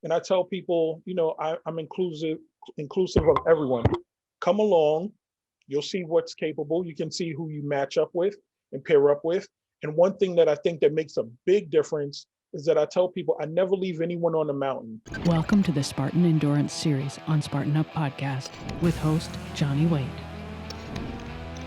And I tell people, I'm inclusive of everyone. Come along, you'll see what's capable. You can see who you match up with and pair up with. And one thing that I think that makes a big difference is that I tell people I never leave anyone on the mountain. Welcome to the Spartan Endurance Series on Spartan Up podcast with host Johnny Waite.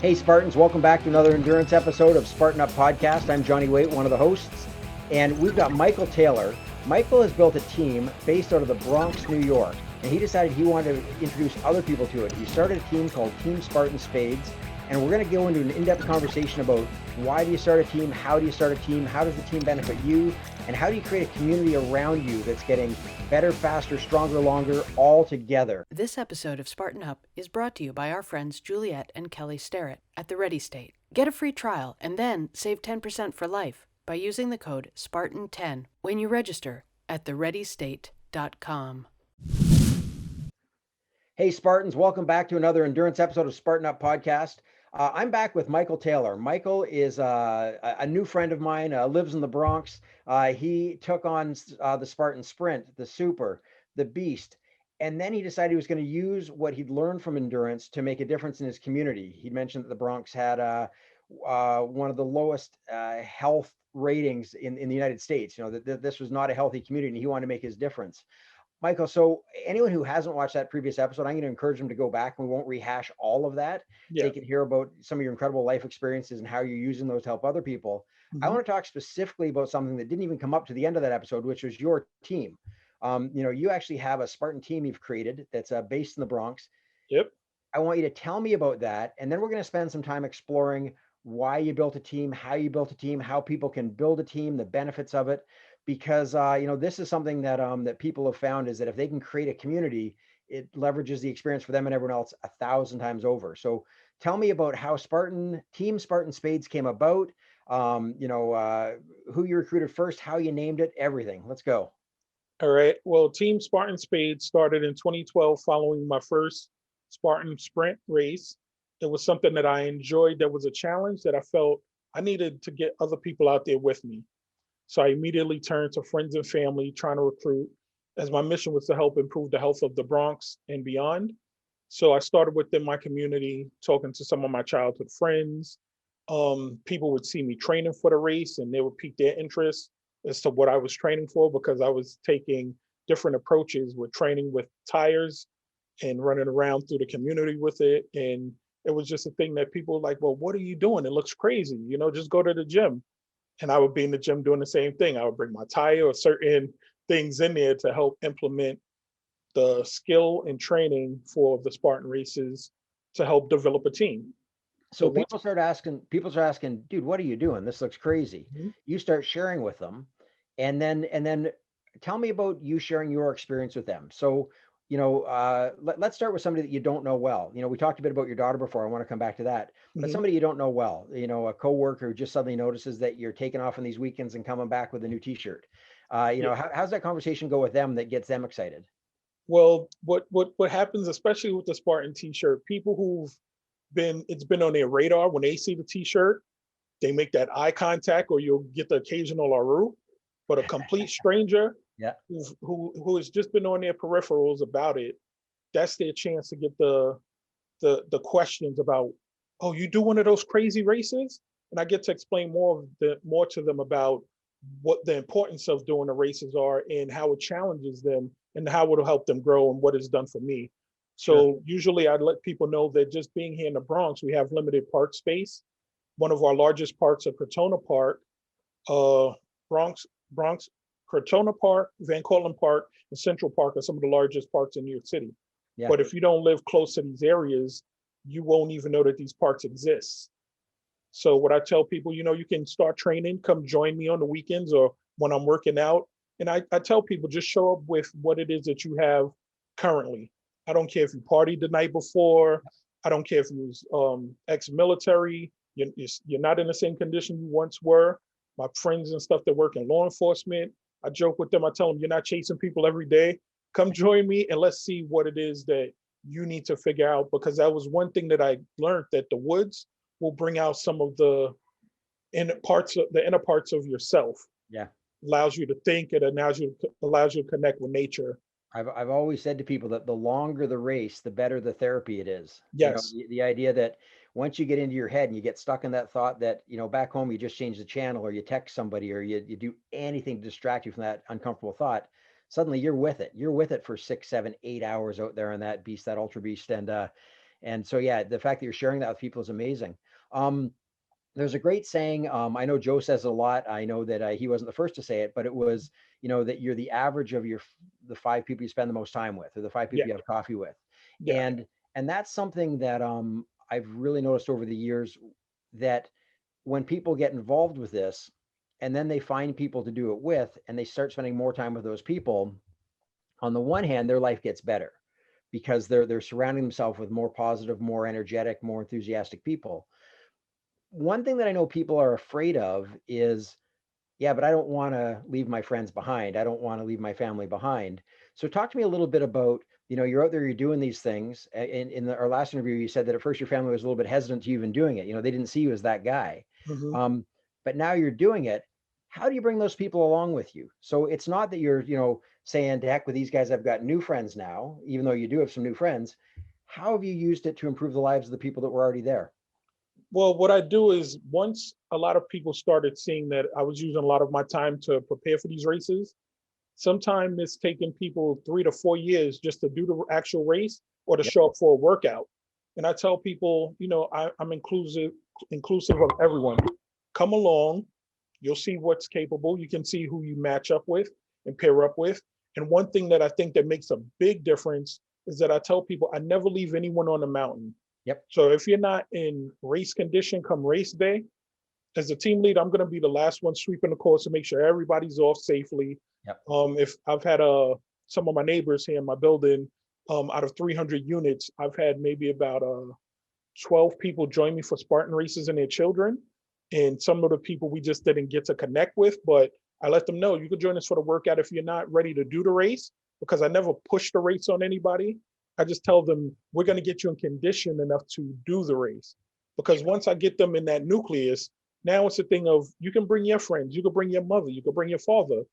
Hey Spartans, welcome back to another endurance episode of Spartan Up podcast. I'm Johnny Waite, one of the hosts, and we've got Michael Taylor. Michael has built a team based out of the Bronx, New York, and he decided he wanted to introduce other people to it. He started a team called Team Spartan Spades, and we're going to go into an in-depth conversation about why do you start a team, how do you start a team, how does the team benefit you, and how do you create a community around you that's getting better, faster, stronger, longer, all together. This episode of Spartan Up is brought to you by our friends Juliet and Kelly Starrett at the Ready State. Get a free trial and then save 10% for life by using the code SPARTAN10 when you register at thereadystate.com. Hey Spartans, welcome back to another endurance episode of Spartan Up podcast. I'm back with Michael Taylor. Michael is a new friend of mine, lives in the Bronx. He took on the Spartan Sprint, the Super, the Beast, and then he decided he was going to use what he'd learned from endurance to make a difference in his community. He mentioned that the Bronx had one of the lowest health ratings in the United States. That this was not a healthy community, and he wanted to make his difference. Michael, so anyone who hasn't watched that previous episode, I'm going to encourage them to go back, and we won't rehash all of that. Yeah. They can hear about some of your incredible life experiences and how you're using those to help other people. Mm-hmm. I want to talk specifically about something that didn't even come up to the end of that episode, which was your team. You actually have a Spartan team you've created that's based in the Bronx. Yep. I want you to tell me about that, and then we're going to spend some time exploring why you built a team, how you built a team, how people can build a team, the benefits of it. Because this is something that that people have found is that if they can create a community, it leverages the experience for them and everyone else 1,000 times over. So tell me about how Team Spartan Spades came about, who you recruited first, how you named it, everything. Let's go. All right. Well, Team Spartan Spades started in 2012 following my first Spartan Sprint race. It was something that I enjoyed. That was a challenge that I felt I needed to get other people out there with me. So I immediately turned to friends and family trying to recruit, as my mission was to help improve the health of the Bronx and beyond. So I started within my community, talking to some of my childhood friends. People would see me training for the race and they would pique their interest as to what I was training for, because I was taking different approaches with training with tires and running around through the community with it. And it was just a thing that people were like, well, what are you doing? It looks crazy. Just go to the gym. And I would be in the gym doing the same thing. I would bring my tire or certain things in there to help implement the skill and training for the Spartan races to help develop a team. So people start asking, dude, what are you doing? This looks crazy. Mm-hmm. You start sharing with them. And then tell me about you sharing your experience with them. So, let's start with somebody that you don't know well. We talked a bit about your daughter before. I want to come back to that. But Mm-hmm. somebody you don't know well, a coworker who just suddenly notices that you're taking off on these weekends and coming back with a new T-shirt. How's that conversation go with them that gets them excited? Well, what happens, especially with the Spartan T-shirt, people it's been on their radar. When they see the T-shirt, they make that eye contact, or you'll get the occasional Aru. But a complete stranger yeah, who has just been on their peripherals about it, that's their chance to get the questions about, oh, you do one of those crazy races? And I get to explain more to them about what the importance of doing the races are and how it challenges them and how it'll help them grow and what it's done for me. So sure. Usually I let people know that just being here in the Bronx, we have limited park space. One of our largest parks are Crotona Park, Bronx, Crotona Park, Van Cortlandt Park, and Central Park are some of the largest parks in New York City. Yeah. But if you don't live close to these areas, you won't even know that these parks exist. So what I tell people, you can start training, come join me on the weekends or when I'm working out. And I tell people, just show up with what it is that you have currently. I don't care if you partied the night before. I don't care if you was ex-military. You're not in the same condition you once were. My friends and stuff that work in law enforcement, I joke with them. I tell them, you're not chasing people every day. Come join me and let's see what it is that you need to figure out, because that was one thing that I learned, that the woods will bring out some of the inner parts of yourself. Yeah. allows you to think, it allows you to connect with nature. I've always said to people that the longer the race, the better the therapy it is. Yes. The idea that once you get into your head and you get stuck in that thought that, back home, you just change the channel or you text somebody or you do anything to distract you from that uncomfortable thought, suddenly you're with it. You're with it for 6, 7, 8 hours out there on that beast, that ultra beast. And so, yeah, the fact that you're sharing that with people is amazing. There's a great saying. I know Joe says it a lot. I know that he wasn't the first to say it, but it was, that you're the average of the 5 people you spend the most time with, or the 5 people Yeah. you have coffee with. Yeah. And that's something that I've really noticed over the years, that when people get involved with this and then they find people to do it with, and they start spending more time with those people, on the one hand, their life gets better because they're surrounding themselves with more positive, more energetic, more enthusiastic people. One thing that I know people are afraid of is, yeah, but I don't want to leave my friends behind. I don't want to leave my family behind. So talk to me a little bit about, you're out there, you're doing these things. Our last interview, you said that at first your family was a little bit hesitant to even doing it. They didn't see you as that guy. Hmm. But now you're doing it. How do you bring those people along with you? So it's not that you're, saying, to heck with these guys, I've got new friends now, even though you do have some new friends. How have you used it to improve the lives of the people that were already there? Well, what I do is, once a lot of people started seeing that I was using a lot of my time to prepare for these races, sometimes it's taking people 3 to 4 years just to do the actual race or to Yep. show up for a workout. And I tell people, I'm inclusive of everyone. Come along, you'll see what's capable. You can see who you match up with and pair up with. And one thing that I think that makes a big difference is that I tell people I never leave anyone on the mountain. Yep. So if you're not in race condition come race day, as a team lead, I'm going to be the last one sweeping the course to make sure everybody's off safely. Yep. If I've had some of my neighbors here in my building, out of 300 units, I've had maybe about 12 people join me for Spartan races and their children. And some of the people we just didn't get to connect with, but I let them know you could join us for the workout if you're not ready to do the race, because I never push the race on anybody. I just tell them we're going to get you in condition enough to do the race. Because once I get them in that nucleus, now it's a thing of, you can bring your friends, you can bring your mother, you can bring your father,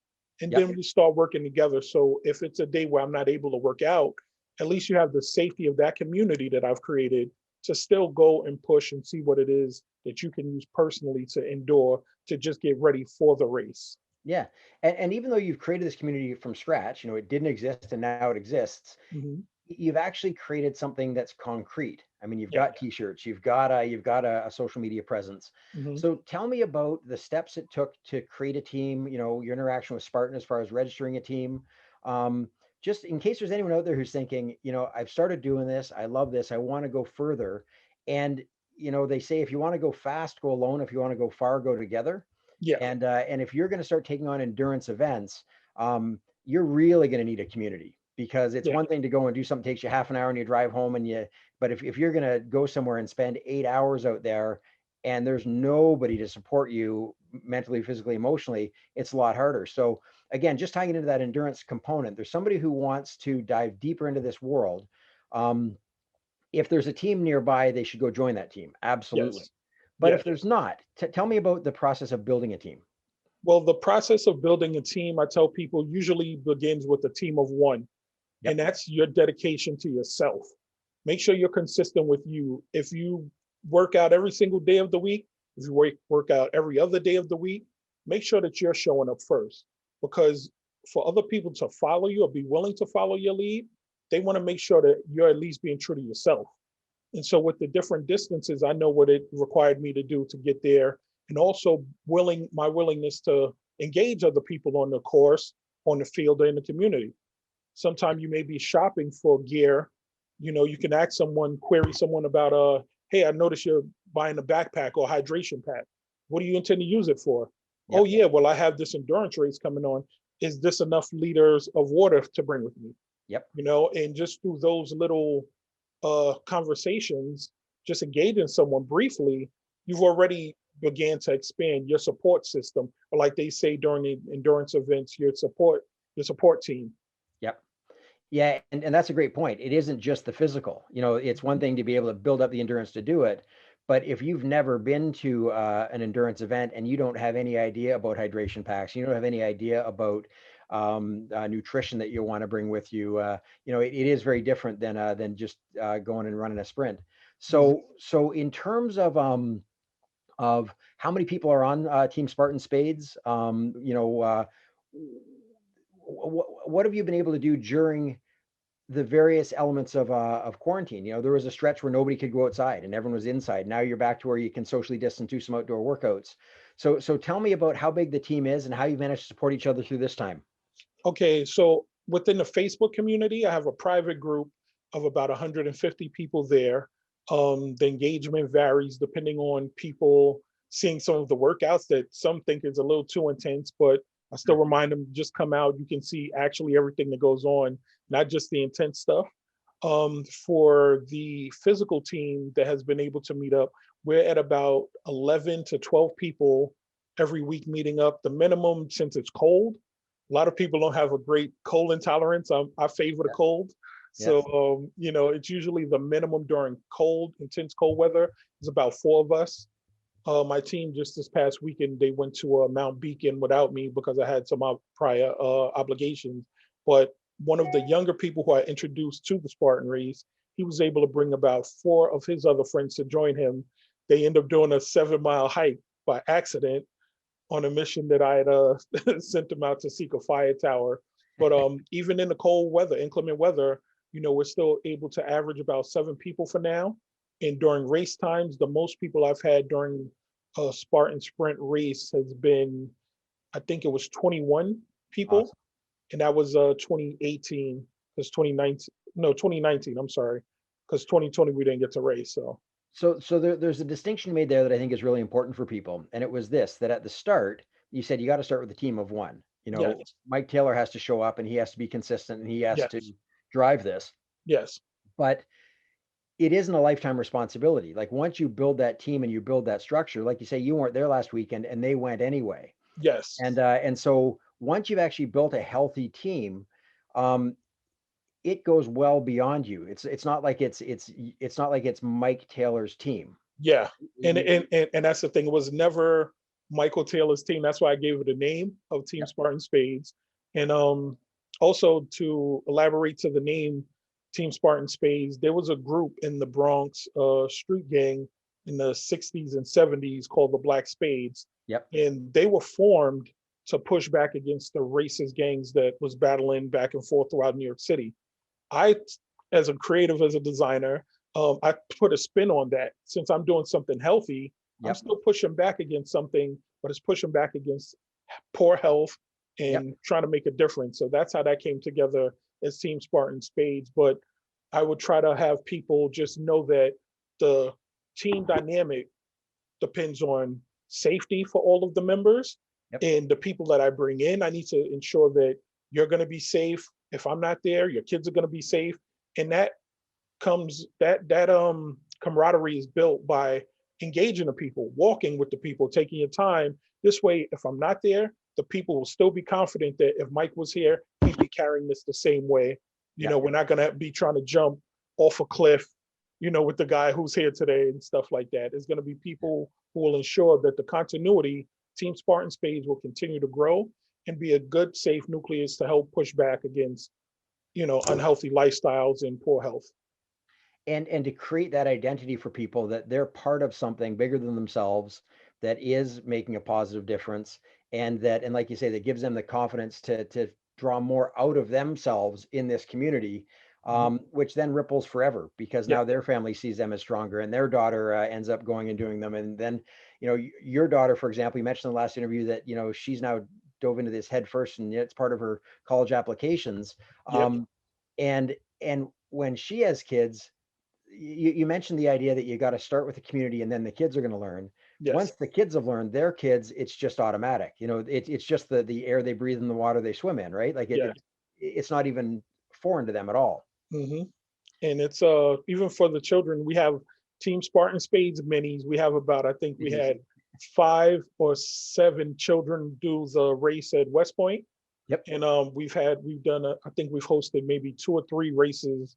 and Yep. then we start working together. So if it's a day where I'm not able to work out, at least you have the safety of that community that I've created to still go and push and see what it is that you can use personally to endure to just get ready for the race. Yeah. And even though you've created this community from scratch, it didn't exist and now it exists. Mm-hmm. You've actually created something that's concrete. I mean, you've Yeah. got t-shirts, you've got a social media presence. Mm-hmm. So tell me about the steps it took to create a team, your interaction with Spartan as far as registering a team. Just in case there's anyone out there who's thinking, I've started doing this, I love this, I want to go further. And, they say, if you want to go fast, go alone. If you want to go far, go together. Yeah. And if you're going to start taking on endurance events, you're really going to need a community, because it's Yeah. one thing to go and do something that takes you half an hour and you drive home but if you're going to go somewhere and spend 8 hours out there and there's nobody to support you mentally, physically, emotionally, it's a lot harder. So again, just tying it into that endurance component, there's somebody who wants to dive deeper into this world. If there's a team nearby, they should go join that team. Absolutely. Yes. But Yeah. if there's not, tell me about the process of building a team. Well, the process of building a team, I tell people, usually begins with a team of one. Yep. And that's your dedication to yourself. Make sure you're consistent with you. If you work out every single day of the week, if you work out every other day of the week, make sure that you're showing up first. Because for other people to follow you or be willing to follow your lead, they want to make sure that you're at least being true to yourself. And so with the different distances, I know what it required me to do to get there. And also my willingness to engage other people on the course, on the field, or in the community. Sometimes you may be shopping for gear. You can query someone about, hey, I noticed you're buying a backpack or hydration pack. What do you intend to use it for? Yep. Oh yeah, well, I have this endurance race coming on. Is this enough liters of water to bring with me? Yep. And just through those little conversations, just engaging someone briefly, you've already began to expand your support system, or like they say during the endurance events, your support team. Yep. Yeah. And that's a great point. It isn't just the physical, it's one thing to be able to build up the endurance to do it, But if you've never been to an endurance event and you don't have any idea about hydration packs, you don't have any idea about nutrition that you want to bring with you, it is very different than just going and running a sprint. Mhm. So in terms of how many people are on Team Spartan Spades, what have you been able to do during the various elements of quarantine? There was a stretch where nobody could go outside and everyone was inside. Now you're back to where you can socially distance, do some outdoor workouts. So tell me about how big the team is and how you managed to support each other through this time. Okay, so within the Facebook community, I have a private group of about 150 people there. The engagement varies depending on people seeing some of the workouts that some think is a little too intense, but I still remind them, just come out. You can see actually everything that goes on, not just the intense stuff. For the physical team that has been able to meet up, we're at about 11 to 12 people every week meeting up. The minimum, since it's cold, a lot of people don't have a great cold intolerance. I favor the cold. Yeah. So, it's usually the minimum during intense cold weather is about 4 of us. My team just this past weekend, they went to Mount Beacon without me because I had some prior obligations. But one of the younger people who I introduced to the Spartan race, he was able to bring about 4 of his other friends to join him. They end up doing a 7-mile hike by accident on a mission that I had sent them out to seek a fire tower. But even in the cold weather, inclement weather, we're still able to average about 7 people for now. And during race times, the most people I've had during a Spartan sprint race has been, I think it was 21 people. Awesome. And that was 2018, because 2019, no, 2019, I'm sorry, because 2020 we didn't get to race. So there's a distinction made there that I think is really important for people. And it was this, that at the start, you said you got to start with a team of one. Yes, Mike Taylor has to show up and he has to be consistent and he has to yes, drive this. yes, But it isn't a lifetime responsibility. Like once you build that team and you build that structure, like you say, you weren't there last weekend and they went anyway. yes. And so once you've actually built a healthy team, um, it goes well beyond you. It's not like it's not like it's Mike Taylor's team. Yeah, and You- and and, and that's the thing. It was never Michael Taylor's team. That's why I gave it the name of Team Yep. Spartan Spades. And also to elaborate to the name Team Spartan Spades, there was a group in the Bronx, street gang in the '60s and '70s called the Black Spades, Yep. and they were formed to push back against the racist gangs that was battling back and forth throughout New York City. I, as a creative, as a designer, I put a spin on that. Since I'm doing something healthy, I'm Yep. still pushing back against something, but it's pushing back against poor health Yep. and trying to make a difference. So that's how that came together as Team Spartan Spades. But I would try to have people just know that the team dynamic depends on safety for all of the members, Yep. and the people that I bring in, I need to ensure that you're going to be safe. If I'm not there, your kids are going to be safe. And that camaraderie is built by engaging the people, walking with the people, taking your time. This way, if I'm not there, the people will still be confident that if Mike was here, he'd be carrying this the same way. Yep. We're not going to be trying to jump off a cliff, with the guy who's here today and stuff like that. There's going to be people who will ensure that the continuity, Team Spartan Spades, will continue to grow and be a good, safe nucleus to help push back against, unhealthy lifestyles and poor health. And to create that identity for people that they're part of something bigger than themselves that is making a positive difference, and like you say, that gives them the confidence to draw more out of themselves in this community, which then ripples forever because Yeah, now their family sees them as stronger and their daughter ends up going and doing them. And then your daughter, for example, you mentioned in the last interview that she's now dove into this head first and it's part of her college applications. yeah, And when she has kids, you mentioned the idea that you got to start with the community and then the kids are going to learn. Once yes, the kids have learned their kids, it's just automatic. It's just the air they breathe and the water they swim in, right? Like yeah. it's not even foreign to them at all. hmm And it's even for the children, we have Team Spartan Spades minis. We have about, I think we Mhm. had 5 or 7 children do the race at West Point. Yep. And I think we've hosted maybe 2 or 3 races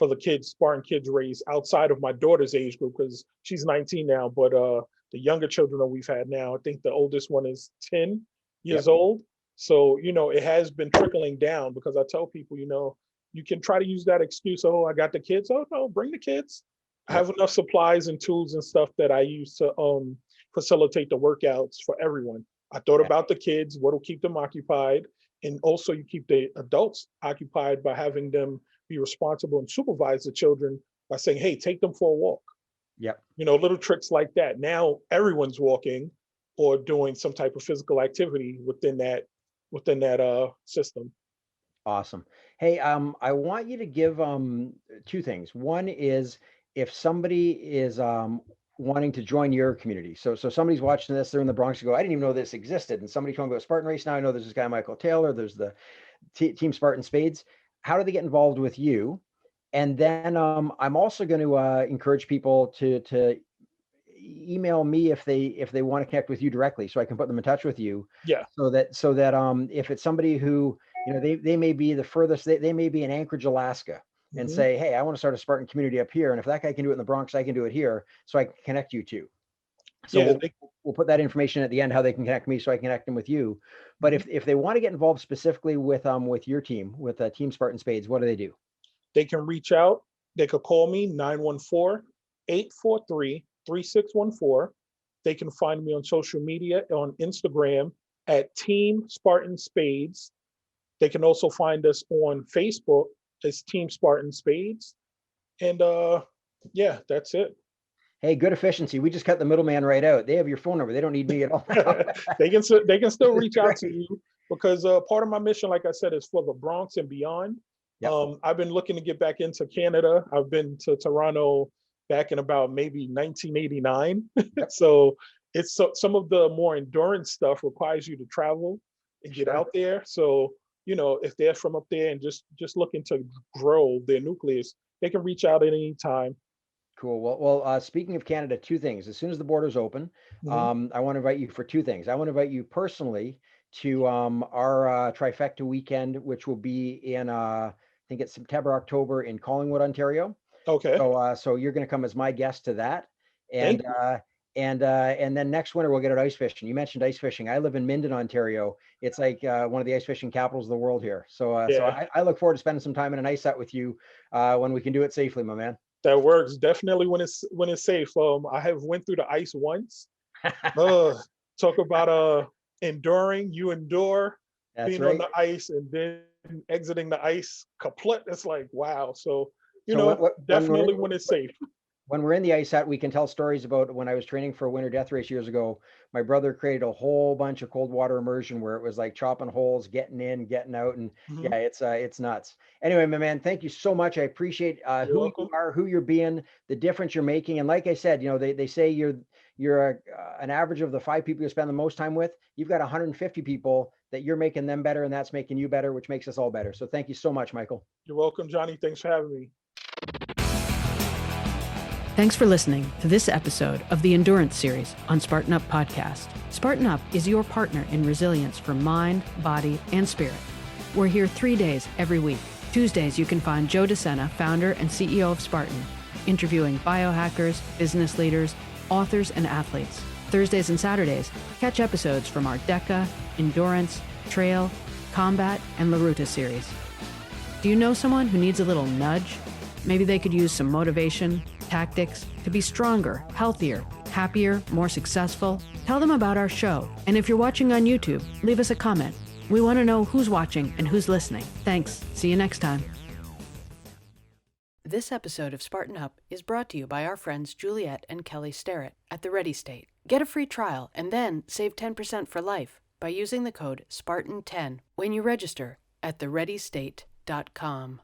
for the kids, Spartan kids race outside of my daughter's age group because she's 19 now. But the younger children that we've had now, I think the oldest one is 10 years Yep. old. So, it has been trickling down because I tell people, you can try to use that excuse. Oh, I got the kids. Oh, no, bring the kids. I Yep. have enough supplies and tools and stuff that I use to facilitate the workouts for everyone. I thought Yeah. about the kids, what'll keep them occupied. And also you keep the adults occupied by having them be responsible and supervise the children by saying, hey, take them for a walk. Yep. Little tricks like that. Now everyone's walking or doing some type of physical activity within that system. Awesome. Hey, I want you to give two things. One is if somebody is wanting to join your community. So somebody's watching this, they're in the Bronx, and go, I didn't even know this existed. And somebody told me about Spartan Race. Now I know there's this guy, Michael Taylor, there's the Team Spartan Spades. How do they get involved with you? And then I'm also going to encourage people to email me if they want to connect with you directly, so I can put them in touch with you. Yeah. So that if it's somebody who, they may be the furthest, they may be in Anchorage, Alaska, and Mhm. say, hey, I want to start a Spartan community up here. And if that guy can do it in the Bronx, I can do it here. So I can connect you two. So Yeah, we'll put that information at the end, how they can connect me so I can connect them with you. But if they want to get involved specifically with your team, with Team Spartan Spades, what do they do? they can reach out. They could call me 914-843-3614. They can find me on social media on Instagram at Team Spartan Spades. They can also find us on Facebook as Team Spartan Spades. And yeah, that's it. Hey, good efficiency. We just cut the middleman right out. They have your phone number. They don't need me at all. they can still reach out to you because part of my mission, like I said, is for the Bronx and beyond. Yep. I've been looking to get back into Canada. I've been to Toronto back in about maybe 1989. Yep. So some of the more endurance stuff requires you to travel and get Sure. out there. So, if they're from up there and just looking to grow their nucleus, they can reach out at any time. Cool. Well, speaking of Canada, two things. As soon as the borders open, Mhm. I want to invite you for two things. I want to invite you personally to our trifecta weekend, which will be in I think it's September, October in Collingwood, Ontario. Okay. So you're going to come as my guest to that, Thank and you. and then next winter we'll get out ice fishing. You mentioned ice fishing. I live in Minden, Ontario. It's like one of the ice fishing capitals of the world here. So Yeah. I look forward to spending some time in an ice hut with you when we can do it safely, my man. That works definitely when it's safe. I have went through the ice once. Uh, Talk about enduring. You endure That's being on right. the ice and then exiting the ice kaput. It's like wow. So So definitely when it's safe. when we're in the ice hut, we can tell stories about when I was training for a winter death race years ago. My brother created a whole bunch of cold water immersion where it was like chopping holes, getting in, getting out, and Mhm. yeah, it's nuts. Anyway, my man, thank you so much. I appreciate You're who you welcome. are, who you're being, the difference you're making, and like I said, they say you're an average of the 5 people you spend the most time with. You've got 150 people that you're making them better, and that's making you better, which makes us all better. So thank you so much, Michael. You're welcome, Johnny. Thanks for having me. Thanks for listening to this episode of the Endurance Series on Spartan Up Podcast. Spartan Up is your partner in resilience for mind, body, and spirit. We're here 3 days every week. Tuesdays, you can find Joe DeSena, founder and CEO of Spartan, interviewing biohackers, business leaders, authors, and athletes. Thursdays and Saturdays, catch episodes from our DECA, Endurance, Trail, Combat, and La Ruta series. Do you know someone who needs a little nudge? Maybe they could use some motivation, tactics to be stronger, healthier, happier, more successful. Tell them about our show. And if you're watching on YouTube, leave us a comment. We want to know who's watching and who's listening. Thanks. See you next time. This episode of Spartan Up is brought to you by our friends Juliet and Kelly Starrett at the Ready State. Get a free trial and then save 10% for life by using the code SPARTAN10 when you register at thereadystate.com.